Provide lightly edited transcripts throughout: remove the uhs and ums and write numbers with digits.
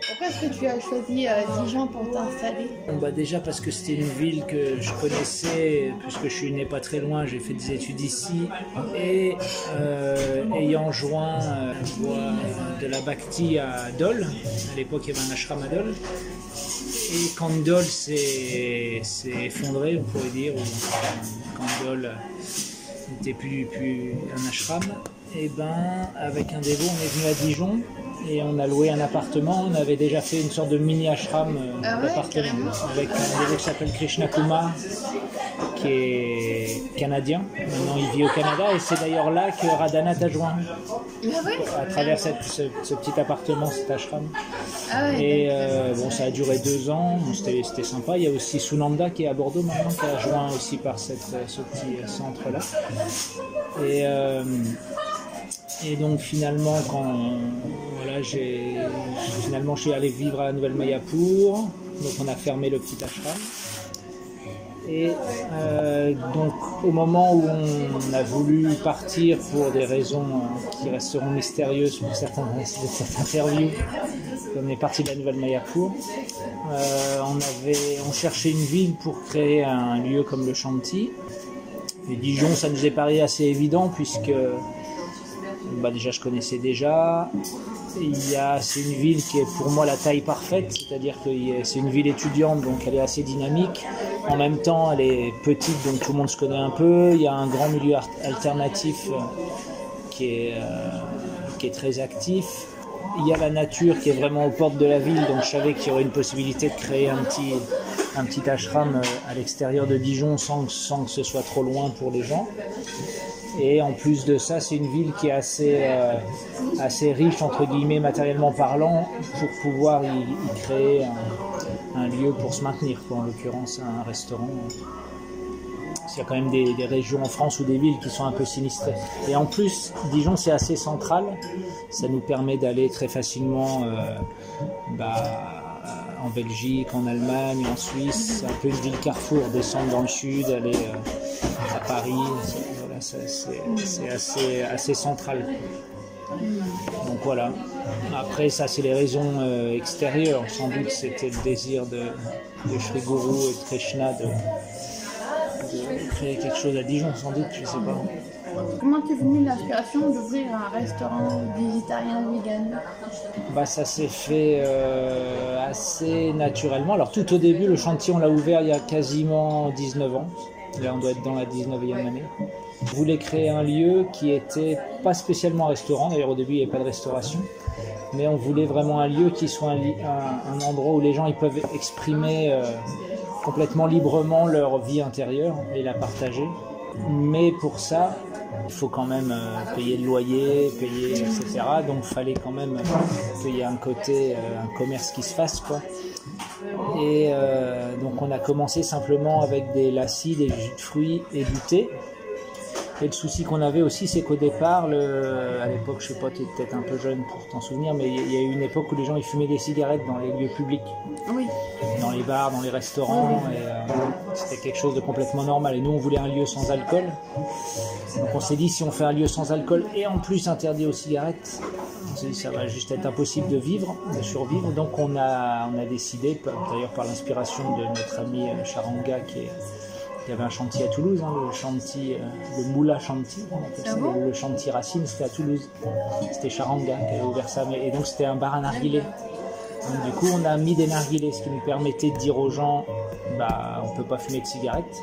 Pourquoi est-ce que tu as choisi Dijon pour t'installer? Bah déjà parce que c'était une ville que je connaissais, puisque je suis né pas très loin, j'ai fait des études ici. Et ayant joint la voie de la Bhakti à Dole, à l'époque il y avait un ashram à Dole. Et quand Dole s'est effondré, on pourrait dire, ou quand Dole n'était plus un ashram, et ben avec un dévot on est venu à Dijon et on a loué un appartement. On avait déjà fait une sorte de mini ashram d'appartement avec un dévot qui s'appelle Krishna Kumar, qui est canadien. Maintenant il vit au Canada et c'est d'ailleurs là que Radhanath a joint à travers ce petit appartement, cet ashram. Et bon, ça a duré 2 ans, bon, c'était sympa. Il y a aussi Sunanda qui est à Bordeaux maintenant, qui a joint aussi par ce petit centre là. Et donc finalement, je suis allé vivre à Nouvelle Mayapur, donc on a fermé le petit ashram. Et donc au moment où on a voulu partir pour des raisons qui resteront mystérieuses pour certains de cette interview, on est parti de la Nouvelle Mayapur, on cherchait une ville pour créer un lieu comme le Shanti. Et Dijon, ça nous est paru assez évident puisque déjà je connaissais déjà. C'est une ville qui est pour moi la taille parfaite, c'est-à-dire que c'est une ville étudiante, donc elle est assez dynamique. En même temps, elle est petite, donc tout le monde se connaît un peu. Il y a un grand milieu alternatif qui est très actif. Il y a la nature qui est vraiment aux portes de la ville, donc je savais qu'il y aurait une possibilité de créer un petit ashram à l'extérieur de Dijon sans que ce soit trop loin pour les gens. Et en plus de ça, c'est une ville qui est assez riche, entre guillemets, matériellement parlant, pour pouvoir y créer un lieu pour se maintenir, en l'occurrence un restaurant. Il y a quand même des régions en France ou des villes qui sont un peu sinistrées. Et en plus, Dijon, c'est assez central. Ça nous permet d'aller très facilement en Belgique, en Allemagne, en Suisse. C'est un peu une ville carrefour, descendre dans le sud, aller à Paris. C'est assez central. Donc voilà. Après, ça, c'est les raisons extérieures. Sans doute, c'était le désir de Shri Guru et de Krishna de créer quelque chose à Dijon, sans doute, je sais pas. Comment t'es venue l'inspiration d'ouvrir un restaurant végétarien vegan? Ça s'est fait assez naturellement. Alors tout au début, le chantier, on l'a ouvert il y a quasiment 19 ans. Là, on doit être dans la 19e année. On voulait créer un lieu qui était pas spécialement un restaurant. D'ailleurs, au début, il n'y avait pas de restauration. Mais on voulait vraiment un lieu qui soit un endroit où les gens ils peuvent exprimer complètement librement leur vie intérieure et la partager. Mais pour ça, il faut quand même payer le loyer, etc. Donc il fallait quand même qu'il y ait un côté, un commerce qui se fasse, quoi. Et donc on a commencé simplement avec des lassis, des jus de fruits et du thé. Et le souci qu'on avait aussi, c'est qu'au départ, à l'époque, je sais pas, tu es peut-être un peu jeune pour t'en souvenir, mais il y a eu une époque où les gens ils fumaient des cigarettes dans les lieux publics. Oui. Dans les bars, dans les restaurants, et c'était quelque chose de complètement normal. Et nous, on voulait un lieu sans alcool. Donc on s'est dit, si on fait un lieu sans alcool et en plus interdit aux cigarettes, on s'est dit, ça va juste être impossible de survivre. Donc on a décidé, d'ailleurs par l'inspiration de notre ami Charanga, qui avait un chantier à Toulouse, le Moula Chantier, on appelle ça, le chantier Racine, c'était à Toulouse. C'était Charanga qui avait ouvert ça, et donc c'était un bar à narguilés. Donc du coup, on a mis des narguilés, ce qui nous permettait de dire aux gens, on peut pas fumer de cigarettes,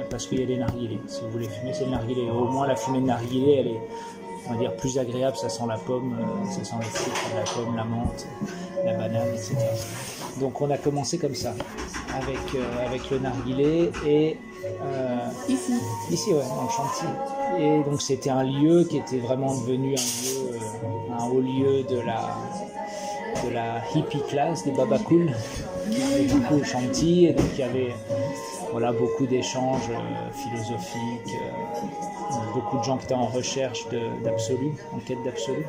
parce qu'il y a des narguilés. Si vous voulez fumer, c'est le narguilé. Au moins, la fumée de narguilé, elle est, on va dire, plus agréable. Ça sent la pomme, ça sent le fruit, la pomme, la menthe, la banane, etc. Donc on a commencé comme ça, avec le narguilé et ici ouais, dans le chantier. Et donc c'était un lieu qui était vraiment devenu un haut lieu de la hippie class des Baba Cool, qui avait beaucoup au chantier, et donc il y avait beaucoup d'échanges philosophiques, beaucoup de gens qui étaient en recherche d'absolu, en quête d'absolu.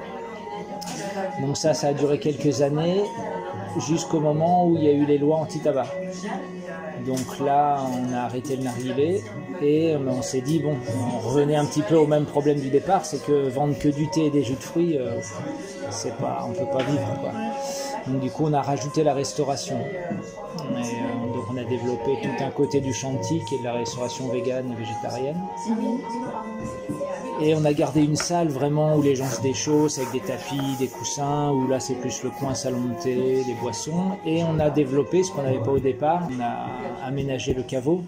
Donc ça a duré quelques années, jusqu'au moment où il y a eu les lois anti-tabac. Donc là, on a arrêté le narguilé et on s'est dit, on revenait un petit peu au même problème du départ, c'est que vendre que du thé et des jus de fruits, on ne peut pas vivre, quoi. Donc du coup, on a rajouté la restauration. Donc on a développé tout un côté du chantier qui est de la restauration végane et végétarienne. Et on a gardé une salle vraiment où les gens se déchaussent avec des tapis, des coussins, où là c'est plus le coin salon de thé, des boissons. Et on a développé ce qu'on n'avait pas au départ, on a aménagé le caveau.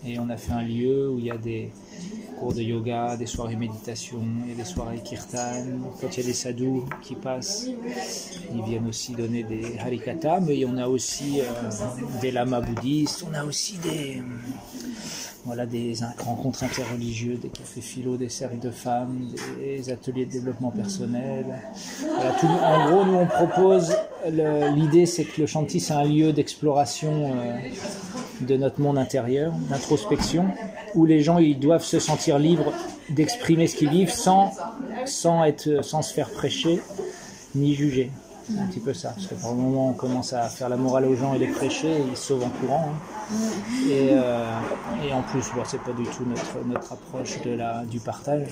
Et on a fait un lieu où il y a des cours de yoga, des soirées méditation, il y a des soirées kirtan. Quand il y a des sadhus qui passent, ils viennent aussi donner des harikata. Mais on a aussi des lamas bouddhistes, on a aussi des rencontres interreligieuses, des cafés philo, des cercles de femmes, des ateliers de développement personnel. Voilà, en gros, nous on propose, l'idée c'est que le chantier c'est un lieu d'exploration de notre monde intérieur, d'introspection, où les gens ils doivent se sentir libres d'exprimer ce qu'ils vivent sans se faire prêcher ni juger. C'est un petit peu ça, parce que par le moment où on commence à faire la morale aux gens et les prêcher, ils se sauvent en courant. Et en plus, c'est pas du tout notre approche du partage.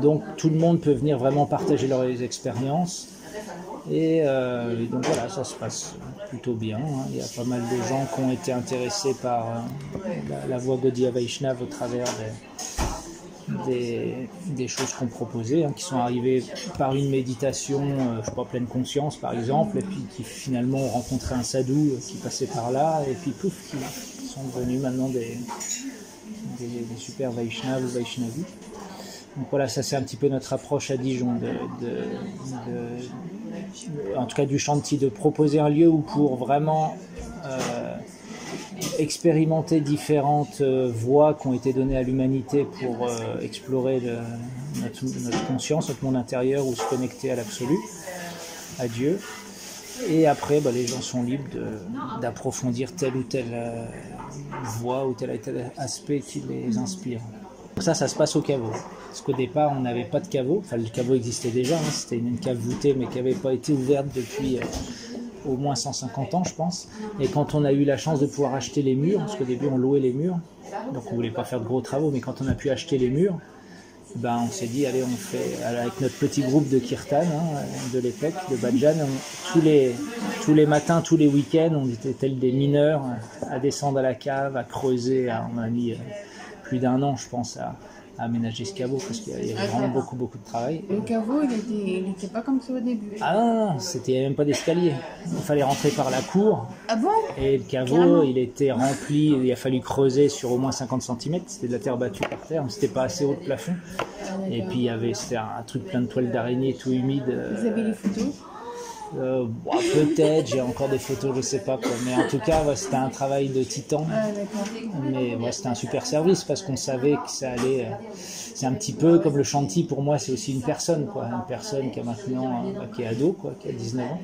Donc tout le monde peut venir vraiment partager leurs expériences. Et donc voilà, ça se passe plutôt bien. Il y a pas mal de gens qui ont été intéressés par la voie Gaudiya Vaishnava au travers des choses qu'on proposait, qui sont arrivées par une méditation, pleine conscience par exemple, et puis qui finalement ont rencontré un sadhu qui passait par là, et puis pouf, qui sont devenus maintenant des super Vaishnavas ou Vaishnavis. Donc voilà, ça c'est un petit peu notre approche à Dijon, en tout cas du chantier, de proposer un lieu où pour vraiment expérimenter différentes voies qui ont été données à l'humanité pour explorer notre conscience, notre monde intérieur, ou se connecter à l'absolu, à Dieu. Et après, les gens sont libres d'approfondir telle ou telle voie ou tel aspect qui les inspire. Ça se passe au caveau. Parce qu'au départ, on n'avait pas de caveau. Enfin, le caveau existait déjà, c'était une cave voûtée, mais qui n'avait pas été ouverte depuis au moins 150 ans, je pense. Et quand on a eu la chance de pouvoir acheter les murs, parce qu'au début, on louait les murs, donc on ne voulait pas faire de gros travaux, mais quand on a pu acheter les murs, on s'est dit, allez, on fait, avec notre petit groupe de kirtan, de l'EPEC, de Bhajan, tous les matins, tous les week-ends, on était tels des mineurs à descendre à la cave, à creuser. On a mis plus d'1 an, je pense, à aménager ce caveau, parce qu'il y avait vraiment beaucoup de travail. Le caveau, il n'était pas comme ça au début. Ah non, il n'y avait même pas d'escalier. Il fallait rentrer par la cour. Ah bon? Et le caveau, il était rempli, il a fallu creuser sur au moins 50 cm. C'était de la terre battue par terre, c'était pas assez haut de plafond. Et puis c'était un truc plein de toiles d'araignée, tout humide. Vous avez les photos? Peut-être, j'ai encore des photos, je sais pas quoi. Mais en tout cas, c'était un travail de titan. Mais c'était un super service parce qu'on savait que ça allait. C'est un petit peu comme le chantier, pour moi, c'est aussi une personne, quoi. Une personne qui a maintenant, qui est ado, quoi, qui a 19 ans.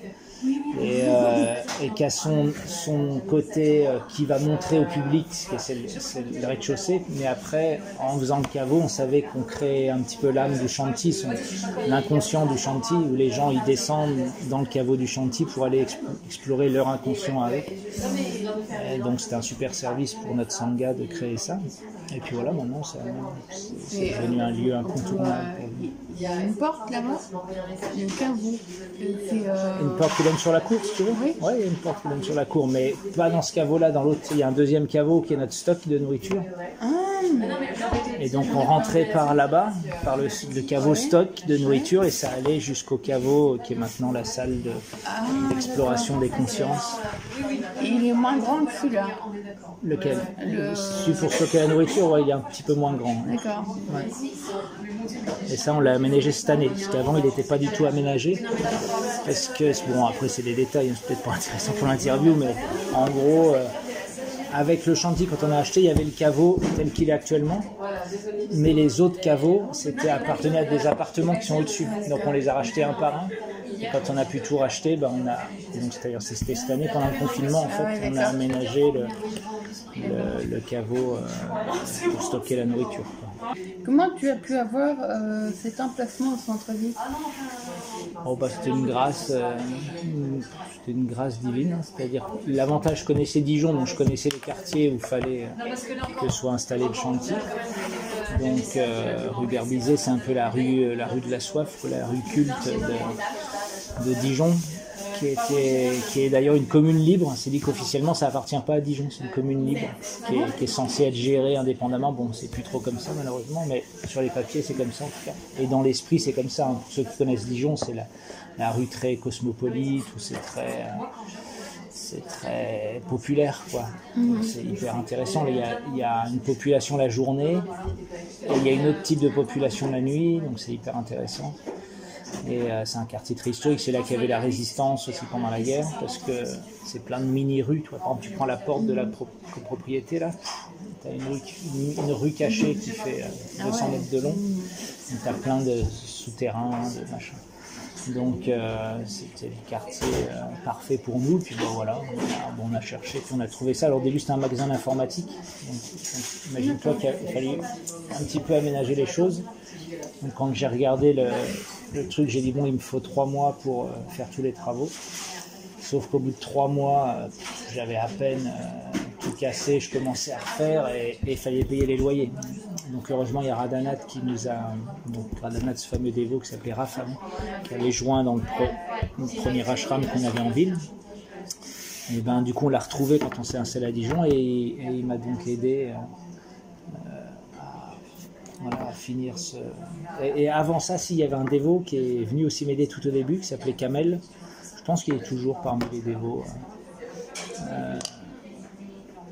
Et qui a son côté qui va montrer au public, c'est le rez-de-chaussée, mais après, en faisant le caveau, on savait qu'on créait un petit peu l'âme du chantier, l'inconscient du chantier, où les gens ils descendent dans le caveau du chantier pour aller explorer leur inconscient avec. Et donc c'était un super service pour notre sangha de créer ça. Et puis voilà, maintenant c'est devenu un lieu incontournable. Il y a une porte là-bas, il y a un caveau. Une porte qui donne sur la cour, si tu veux? Oui, il y a une porte qui donne sur la cour, mais pas dans ce caveau-là. Dans l'autre, il y a un deuxième caveau qui est notre stock de nourriture. Et donc on rentrait par là-bas, par le caveau stock de nourriture, et ça allait jusqu'au caveau qui est maintenant la salle d'exploration des consciences. Et il est moins grand que celui-là. Lequel? Celui pour stocker la nourriture, il est un petit peu moins grand. D'accord. Ouais. Et ça, on l'a aménagé cette année, parce qu'avant, il n'était pas du tout aménagé. Parce que, après, c'est des détails, c'est peut-être pas intéressant pour l'interview, mais en gros, avec le chantier, quand on a acheté, il y avait le caveau tel qu'il est actuellement. Mais les autres caveaux, appartenaient à des appartements qui sont au-dessus. Donc, on les a rachetés un par un. Et quand on a pu tout racheter, c'est-à-dire c'était cette année, pendant le confinement, en fait, on a aménagé le caveau pour stocker la nourriture. Comment tu as pu avoir cet emplacement au centre-ville? C'était une grâce divine, c'est-à-dire l'avantage, je connaissais Dijon, donc je connaissais les quartiers où il fallait que soit installé le chantier. Donc rue Berbisé, c'est un peu la rue de la soif, la rue culte de Dijon, qui est d'ailleurs une commune libre. C'est dit qu'officiellement ça appartient pas à Dijon, c'est une commune libre qui est censée être gérée indépendamment. Bon, c'est plus trop comme ça malheureusement, mais sur les papiers c'est comme ça en tout cas. Et dans l'esprit c'est comme ça. Hein. Pour ceux qui connaissent Dijon, c'est la rue très cosmopolite, où c'est très populaire, quoi. C'est hyper intéressant. Il y a une population la journée et il y a une autre type de population la nuit, donc c'est hyper intéressant. Et c'est un quartier très historique, c'est là qu'il y avait la résistance aussi pendant la guerre, parce que c'est plein de mini-rues. Par exemple, tu prends la porte de la copropriété, là, tu as une rue cachée qui fait 200 mètres de long, tu as plein de souterrains, de machins. Donc c'était le quartier parfait pour nous. Puis bon, voilà, on a cherché, puis on a trouvé ça. Alors au début c'était un magasin d'informatique. Donc imagine-toi qu'il fallait un petit peu aménager les choses. Donc quand j'ai regardé le truc, j'ai dit bon, il me faut 3 mois pour faire tous les travaux. Sauf qu'au bout de 3 mois, j'avais à peine tout cassé, je commençais à refaire et il fallait payer les loyers. Donc heureusement il y a Radhanat qui nous a, donc Radhanat, ce fameux dévot qui s'appelait Rafam, qui avait joint dans le premier ashram qu'on avait en ville. Et ben du coup on l'a retrouvé quand on s'est installé à Dijon et il m'a donc aidé à finir ce... Et avant ça, il y avait un dévot qui est venu aussi m'aider tout au début, qui s'appelait Kamel. Je pense qu'il est toujours parmi les dévots.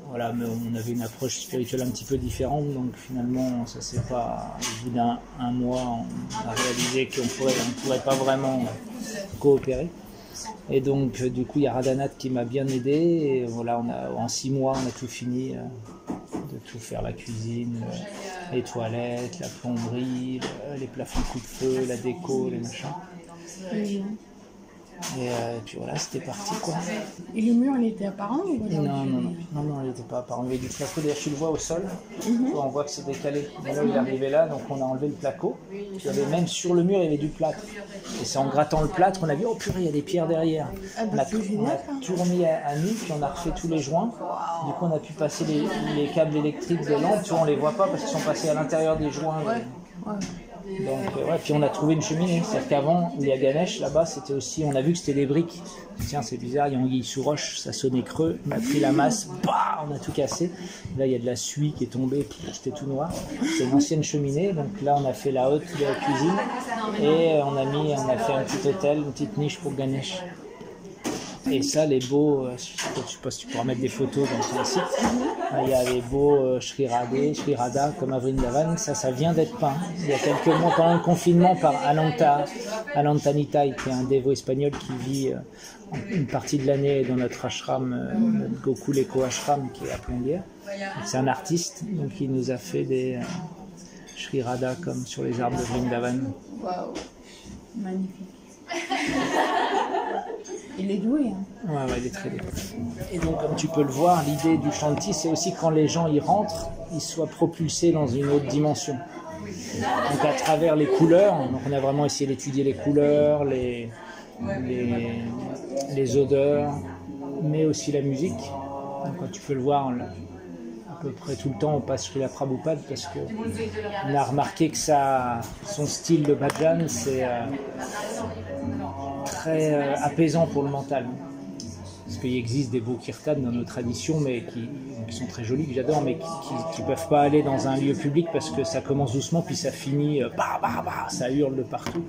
Voilà, mais on avait une approche spirituelle un petit peu différente, donc finalement, ça c'est pas... Au bout d'un mois, on a réalisé qu'on pourrait pas vraiment coopérer. Et donc, du coup, il y a Radhanat qui m'a bien aidé, et voilà, en 6 mois, on a tout fini, de tout faire, la cuisine, les toilettes, la plomberie, les plafonds coup de feu, la déco, les machins. Et puis voilà, c'était parti, quoi. Et le mur, il était apparent ou Non, il n'était pas apparent. Il y avait du placo, d'ailleurs tu le vois au sol, on voit que c'est décalé. Là, il est arrivé là, donc on a enlevé le placo. Il y avait même sur le mur, il y avait du plâtre. Et c'est en grattant le plâtre qu'on a vu, oh purée, il y a des pierres derrière. On a tout remis à nu, puis on a refait tous les joints. Du coup, on a pu passer les câbles électriques des lampes. Tu vois, on les voit pas parce qu'ils sont passés à l'intérieur des joints. Donc, ouais, puis on a trouvé une cheminée. C'est-à-dire qu'avant, il y a Ganesh, là-bas, c'était aussi, on a vu que c'était des briques. Tiens, c'est bizarre, il y a anguille sous roche, ça sonnait creux. On a pris la masse, bah, on a tout cassé. Là, il y a de la suie qui est tombée, c'était tout noir. C'est une ancienne cheminée. Donc là, on a fait la haute de la cuisine et on a fait un petit hôtel, une petite niche pour Ganesh. Et ça, les beaux, je sais pas si tu pourras mettre des photos dans ton site, il y a les beaux Sri Radha comme à Vrindavan, ça vient d'être peint. Il y a quelques mois, pendant le confinement, par Ananta Nitai, qui est un dévot espagnol qui vit une partie de l'année dans notre ashram, notre Gokul Eco Ashram, qui est à Plombières. C'est un artiste, donc il nous a fait des Sri Radha comme sur les arbres de Vrindavan. Waouh, magnifique. Il est doué. Hein. Ouais, il est très doué. Et donc, comme tu peux le voir, l'idée du chantier, c'est aussi quand les gens y rentrent, ils soient propulsés dans une autre dimension. Donc, à travers les couleurs, donc on a vraiment essayé d'étudier les couleurs, les odeurs, mais aussi la musique. Donc, quand tu peux le voir, à peu près tout le temps, on passe sur la Prabhupada parce qu'on a remarqué que son style de bhajan, c'est très apaisant pour le mental. Parce qu'il existe des beaux kirtans dans nos traditions, mais qui sont très jolis, que j'adore, mais qui ne peuvent pas aller dans un lieu public parce que ça commence doucement, puis ça finit, ça hurle de partout.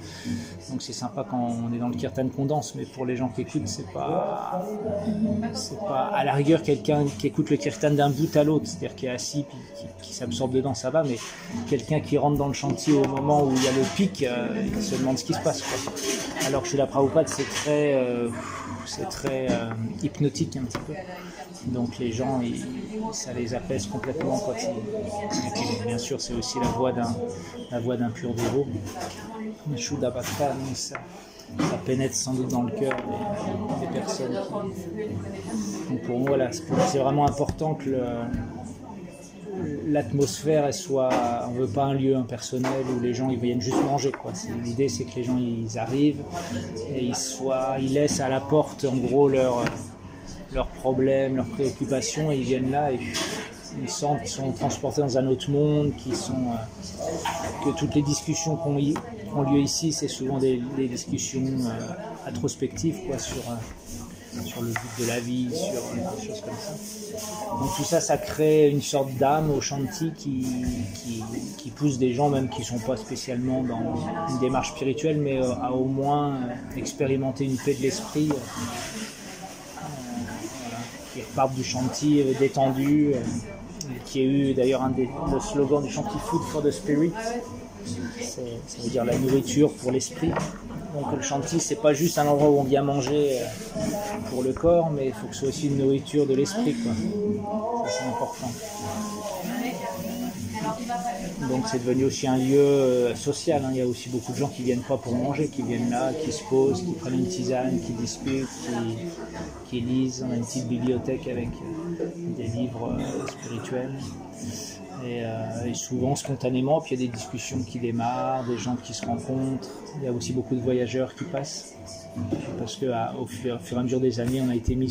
Donc c'est sympa quand on est dans le kirtan qu'on danse, mais pour les gens qui écoutent, c'est pas à la rigueur quelqu'un qui écoute le kirtan d'un bout à l'autre, c'est-à-dire qui est assis, puis qui s'absorbe dedans, ça va, mais quelqu'un qui rentre dans le chantier au moment où il y a le pic, il se demande ce qui se passe, quoi. Alors que chez la Prabhupada, c'est très hypnotique un petit peu. Donc les gens, ça les apaise complètement. Quoi. Et puis, bien sûr, c'est aussi la voix d'un pur dévot. Shuddha Bhakta, ça pénètre sans doute dans le cœur des personnes. Donc pour moi, là, c'est vraiment important que l'atmosphère soit, on veut pas un lieu impersonnel où les gens ils viennent juste manger, quoi. L'idée c'est que les gens ils arrivent et ils laissent à la porte en gros leurs problèmes, leurs préoccupations, et ils viennent là et ils sentent qu'ils sont transportés dans un autre monde, que toutes les discussions qu'on ont lieu ici, c'est souvent des discussions introspectives quoi, sur le but de la vie, sur des choses comme ça. Donc tout ça, ça crée une sorte d'âme au shanti qui pousse des gens, même qui ne sont pas spécialement dans une démarche spirituelle, mais à au moins expérimenter une paix de l'esprit, voilà, qui repartent du shanti détendu, qui a eu d'ailleurs le slogan du shanti Food for the Spirit, ça veut dire la nourriture pour l'esprit. Donc le shanti, c'est pas juste un endroit où on vient manger pour le corps, mais il faut que ce soit aussi une nourriture de l'esprit, quoi. Ça, c'est important. Donc c'est devenu aussi un lieu social, hein. Il y a aussi beaucoup de gens qui viennent pas pour manger, qui viennent là, qui se posent, qui prennent une tisane, qui discutent, qui lisent. On a une petite bibliothèque avec des livres spirituels. Et souvent spontanément, puis il y a des discussions qui démarrent, des gens qui se rencontrent. Il y a aussi beaucoup de voyageurs qui passent, parce qu'au fur et à mesure des années, on a été mis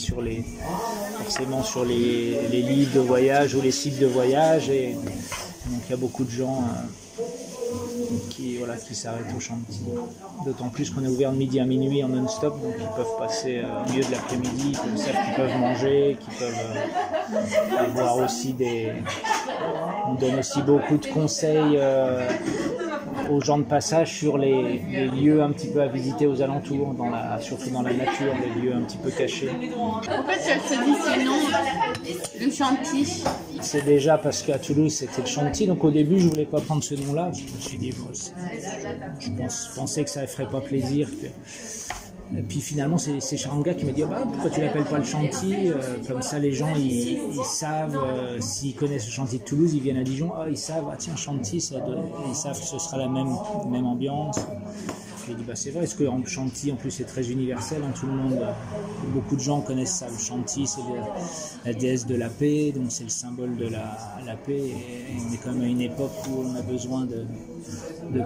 forcément sur les livres de voyage ou les sites de voyage, et donc il y a beaucoup de gens qui s'arrêtent au shanti. D'autant plus qu'on est ouvert de midi à minuit en non-stop, donc ils peuvent passer au milieu de l'après-midi, ils savent qu'ils peuvent manger, qu'ils peuvent avoir aussi on donne aussi beaucoup de conseils aux gens de passage sur les lieux un petit peu à visiter aux alentours, surtout dans la nature, des lieux un petit peu cachés. Pourquoi tu as choisi ce nom, le shanti? C'est déjà parce qu'à Toulouse c'était le shanti, donc au début je voulais pas prendre ce nom-là. Je me suis dit, je pensais que ça ne ferait pas plaisir. Et puis finalement c'est Charanga qui m'a dit pourquoi tu l'appelles pas le shanti, comme ça les gens ils savent, s'ils connaissent le shanti de Toulouse, ils viennent à Dijon, ils savent, tiens shanti, ils savent que ce sera la même ambiance. J'ai dit c'est vrai, est-ce que le shanti en plus c'est très universel, tout le monde, beaucoup de gens connaissent ça. Le shanti c'est la déesse de la paix, donc c'est le symbole de la paix, et on est quand même à une époque où on a besoin de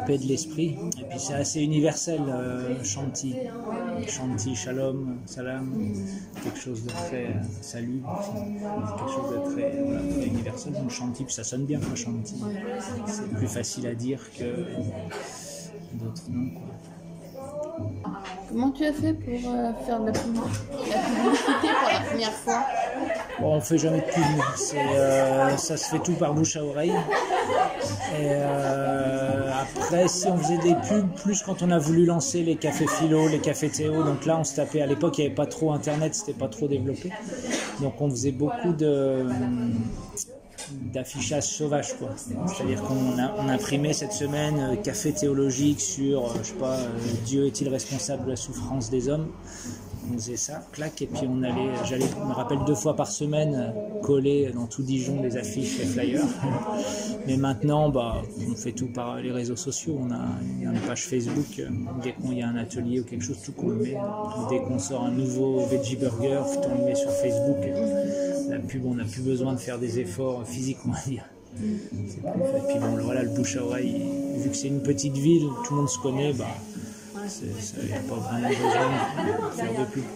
paix de l'esprit, et puis c'est assez universel, shanti, shalom, salam, quelque chose de très salut, quelque chose de très universel. Donc shanti, puis ça sonne bien quoi, shanti, c'est plus facile à dire que d'autres noms quoi. Comment tu as fait pour faire de la publicité pour la première fois? Bon, on fait jamais de pub, ça se fait tout par bouche à oreille. Et après, si on faisait des pubs, plus quand on a voulu lancer les cafés philo, les cafés Théo, donc là on se tapait, à l'époque il n'y avait pas trop internet, c'était pas trop développé, donc on faisait beaucoup d'affichage sauvage quoi. C'est-à-dire qu'on imprimait cette semaine café théologique sur Dieu est-il responsable de la souffrance des hommes. On faisait ça, clac, et puis j'allais, je me rappelle 2 fois par semaine coller dans tout Dijon des affiches, les flyers. Mais maintenant, on fait tout par les réseaux sociaux. Il y a une page Facebook, dès qu'il y a un atelier ou quelque chose, tout qu'on le met. Dès qu'on sort un nouveau veggie burger, on le met sur Facebook. La pub, on n'a plus besoin de faire des efforts physiques, on va dire. Et puis voilà, le bouche à oreille, vu que c'est une petite ville, tout le monde se connaît, il n'y a pas vraiment besoin de faire de pub.